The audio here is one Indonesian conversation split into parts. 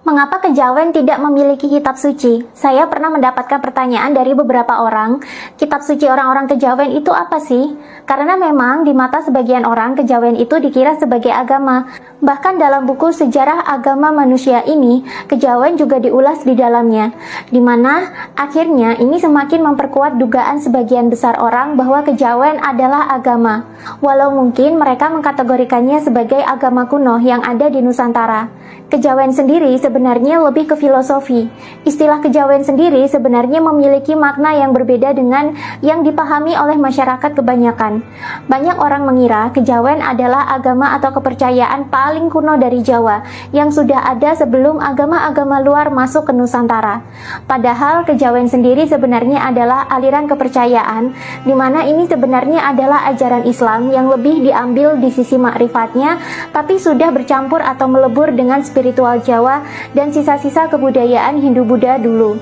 Mengapa kejawen tidak memiliki kitab suci? Saya pernah mendapatkan pertanyaan dari beberapa orang, kitab suci orang-orang kejawen itu apa sih? Karena memang di mata sebagian orang kejawen itu dikira sebagai agama. Bahkan dalam buku Sejarah Agama Manusia ini, kejawen juga diulas di dalamnya, di mana akhirnya ini semakin memperkuat dugaan sebagian besar orang bahwa kejawen adalah agama. Walau mungkin mereka mengkategorikannya sebagai agama kuno yang ada di Nusantara. Kejawen sendiri sebenarnya lebih ke filosofi. Istilah kejawen sendiri sebenarnya memiliki makna yang berbeda dengan yang dipahami oleh masyarakat kebanyakan. Banyak orang mengira kejawen adalah agama atau kepercayaan paling kuno dari Jawa yang sudah ada sebelum agama-agama luar masuk ke Nusantara. Padahal kejawen sendiri sebenarnya adalah aliran kepercayaan di mana ini sebenarnya adalah ajaran Islam yang lebih diambil di sisi makrifatnya, tapi sudah bercampur atau melebur dengan spiritual Jawa dan sisa-sisa kebudayaan Hindu-Buddha dulu.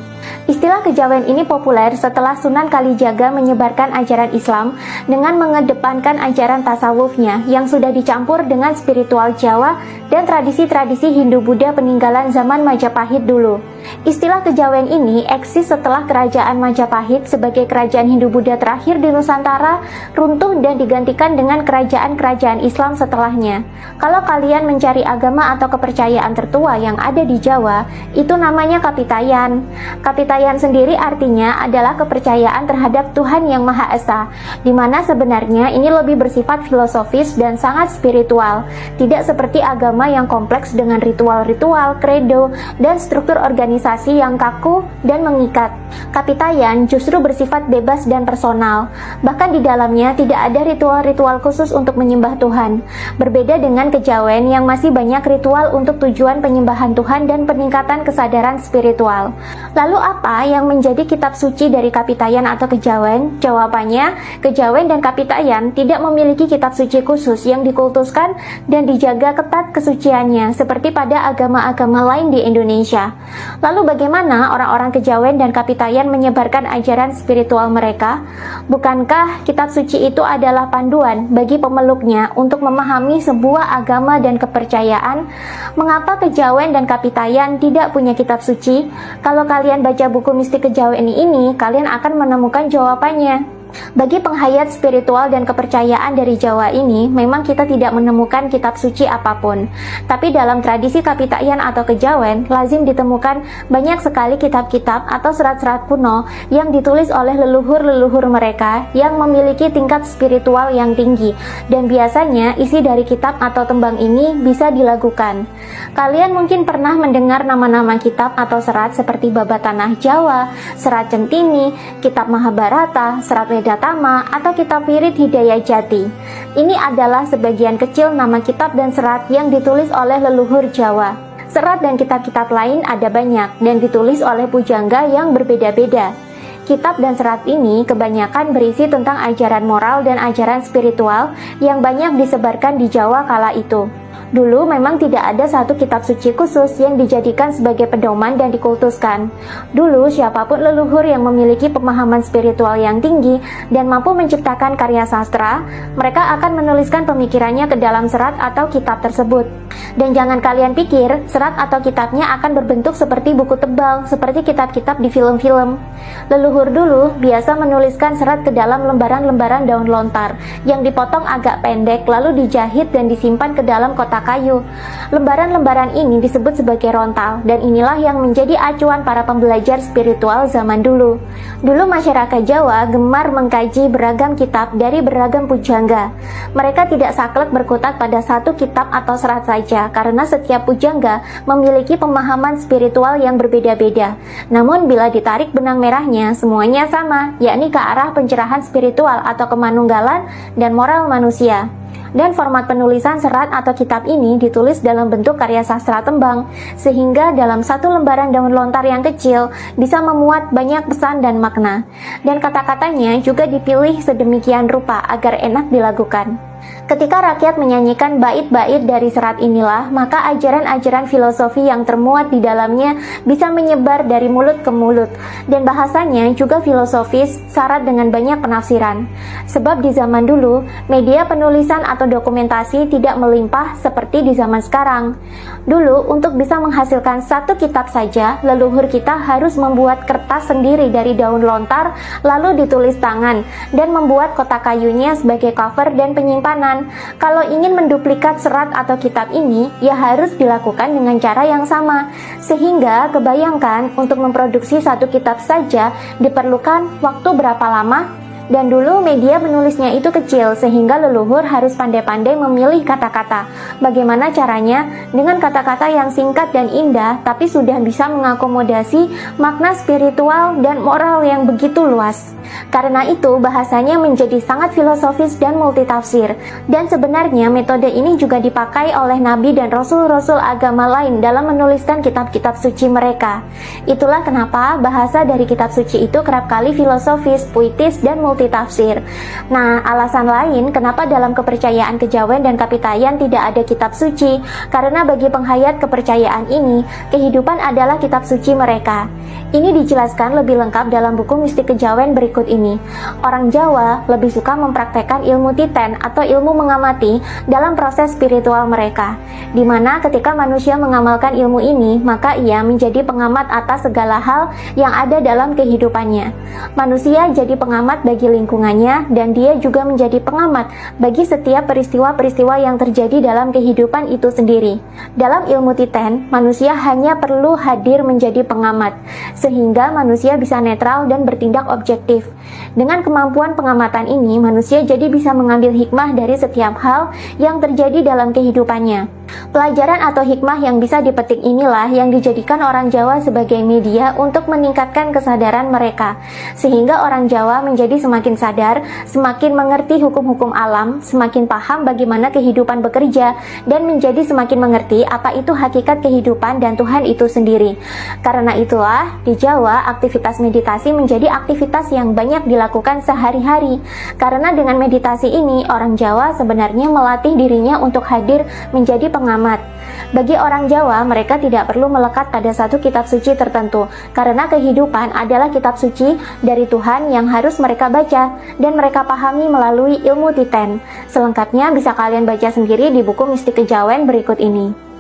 Istilah kejawen ini populer setelah Sunan Kalijaga menyebarkan ajaran Islam dengan mengedepankan ajaran tasawufnya yang sudah dicampur dengan spiritual Jawa dan tradisi-tradisi Hindu-Buddha peninggalan zaman Majapahit dulu. Istilah kejawen ini eksis setelah kerajaan Majapahit sebagai kerajaan Hindu-Buddha terakhir di Nusantara runtuh dan digantikan dengan kerajaan-kerajaan Islam setelahnya. Kalau kalian mencari agama atau kepercayaan tertua yang ada di Jawa, itu namanya Kapitayan. Kapitayan sendiri artinya adalah kepercayaan terhadap Tuhan Yang Maha Esa, di mana sebenarnya ini lebih bersifat filosofis dan sangat spiritual, tidak seperti agama yang kompleks dengan ritual-ritual, kredo, dan struktur organisasi yang kaku dan mengikat. Kapitayan justru bersifat bebas dan personal, bahkan di dalamnya tidak ada ritual-ritual khusus untuk menyembah Tuhan, berbeda dengan kejawen yang masih banyak ritual untuk tujuan penyembahan Tuhan dan peningkatan kesadaran spiritual. Lalu apa yang menjadi kitab suci dari Kapitayan atau kejawen? Jawabannya, kejawen dan Kapitayan tidak memiliki kitab suci khusus yang dikultuskan dan dijaga ketat kesuciannya seperti pada agama-agama lain di Indonesia. Lalu bagaimana orang-orang kejawen dan Kapitayan menyebarkan ajaran spiritual mereka? Bukankah kitab suci itu adalah panduan bagi pemeluknya untuk memahami sebuah agama dan kepercayaan? Mengapa kejawen dan Kapitayan tidak punya kitab suci? Kalau kalian baca buku mistik kejawen ini, kalian akan menemukan jawabannya. Bagi penghayat spiritual dan kepercayaan dari Jawa ini, memang kita tidak menemukan kitab suci apapun. Tapi dalam tradisi Kapitayan atau kejawen, lazim ditemukan banyak sekali kitab-kitab atau serat-serat kuno yang ditulis oleh leluhur-leluhur mereka yang memiliki tingkat spiritual yang tinggi. Dan biasanya isi dari kitab atau tembang ini bisa dilakukan. Kalian mungkin pernah mendengar nama-nama kitab atau serat seperti Babat Tanah Jawa, Serat Centini, Kitab Mahabharata, Serat Wedatama, atau Kitab Wirid Hidayah Jati. Ini adalah sebagian kecil nama kitab dan serat yang ditulis oleh leluhur Jawa. Serat dan kitab-kitab lain ada banyak dan ditulis oleh pujangga yang berbeda-beda. Kitab dan serat ini kebanyakan berisi tentang ajaran moral dan ajaran spiritual yang banyak disebarkan di Jawa kala itu. Dulu memang tidak ada satu kitab suci khusus yang dijadikan sebagai pedoman dan dikultuskan. Dulu siapapun leluhur yang memiliki pemahaman spiritual yang tinggi dan mampu menciptakan karya sastra, mereka akan menuliskan pemikirannya ke dalam serat atau kitab tersebut. Dan jangan kalian pikir serat atau kitabnya akan berbentuk seperti buku tebal, seperti kitab-kitab di film-film. Leluhur dulu biasa menuliskan serat ke dalam lembaran-lembaran daun lontar yang dipotong agak pendek lalu dijahit dan disimpan ke dalam kotak kayu. Lembaran-lembaran ini disebut sebagai rontal dan inilah yang menjadi acuan para pembelajar spiritual zaman dulu. Dulu masyarakat Jawa gemar mengkaji beragam kitab dari beragam pujangga. Mereka tidak saklek berkutat pada satu kitab atau serat saja karena setiap pujangga memiliki pemahaman spiritual yang berbeda-beda. Namun bila ditarik benang merahnya semuanya sama, yakni ke arah pencerahan spiritual atau kemanunggalan dan moral manusia. Dan format penulisan serat atau kitab ini ditulis dalam bentuk karya sastra tembang, sehingga dalam satu lembaran daun lontar yang kecil bisa memuat banyak pesan dan makna. Dan kata-katanya juga dipilih sedemikian rupa agar enak dilakukan. Ketika rakyat menyanyikan bait-bait dari serat inilah, maka ajaran-ajaran filosofi yang termuat di dalamnya bisa menyebar dari mulut ke mulut, dan bahasanya juga filosofis, syarat dengan banyak penafsiran. Sebab di zaman dulu, media penulisan atau dokumentasi tidak melimpah seperti di zaman sekarang. Dulu, untuk bisa menghasilkan satu kitab saja, leluhur kita harus membuat kertas sendiri dari daun lontar, lalu ditulis tangan, dan membuat kotak kayunya sebagai cover dan penyimpanan. Kalau ingin menduplikat serat atau kitab ini, ya harus dilakukan dengan cara yang sama. Sehingga kebayangkan untuk memproduksi satu kitab saja diperlukan waktu berapa lama? Dan dulu media menulisnya itu kecil, sehingga leluhur harus pandai-pandai memilih kata-kata. Bagaimana caranya? Dengan kata-kata yang singkat dan indah, tapi sudah bisa mengakomodasi makna spiritual dan moral yang begitu luas. Karena itu, bahasanya menjadi sangat filosofis dan multitafsir. Dan sebenarnya metode ini juga dipakai oleh nabi dan rasul-rasul agama lain dalam menuliskan kitab-kitab suci mereka. Itulah kenapa bahasa dari kitab suci itu kerap kali filosofis, puitis, dan multitafsir. Nah, alasan lain kenapa dalam kepercayaan kejawen dan kapitayan tidak ada kitab suci, karena bagi penghayat kepercayaan ini, kehidupan adalah kitab suci mereka. Ini dijelaskan lebih lengkap dalam buku Mistik Kejawen berikut ini. Orang Jawa lebih suka mempraktekkan ilmu titen atau ilmu mengamati dalam proses spiritual mereka, di mana ketika manusia mengamalkan ilmu ini, maka ia menjadi pengamat atas segala hal yang ada dalam kehidupannya. Manusia jadi pengamat bagi lingkungannya, dan dia juga menjadi pengamat bagi setiap peristiwa-peristiwa yang terjadi dalam kehidupan itu sendiri. Dalam ilmu titen, manusia hanya perlu hadir menjadi pengamat, sehingga manusia bisa netral dan bertindak objektif. Dengan kemampuan pengamatan ini, manusia jadi bisa mengambil hikmah dari setiap hal yang terjadi dalam kehidupannya. Pelajaran atau hikmah yang bisa dipetik inilah yang dijadikan orang Jawa sebagai media untuk meningkatkan kesadaran mereka, sehingga orang Jawa menjadi semakin sadar, semakin mengerti hukum-hukum alam, semakin paham bagaimana kehidupan bekerja, dan menjadi semakin mengerti apa itu hakikat kehidupan dan Tuhan itu sendiri. Karena itulah, di Jawa, aktivitas meditasi menjadi aktivitas yang banyak dilakukan sehari-hari. Karena dengan meditasi ini, orang Jawa sebenarnya melatih dirinya untuk hadir menjadi pengamat. Bagi orang Jawa, mereka tidak perlu melekat pada satu kitab suci tertentu, karena kehidupan adalah kitab suci dari Tuhan yang harus mereka baca dan mereka pahami melalui ilmu titen. Selengkapnya bisa kalian baca sendiri di buku Mistik Kejawen berikut ini.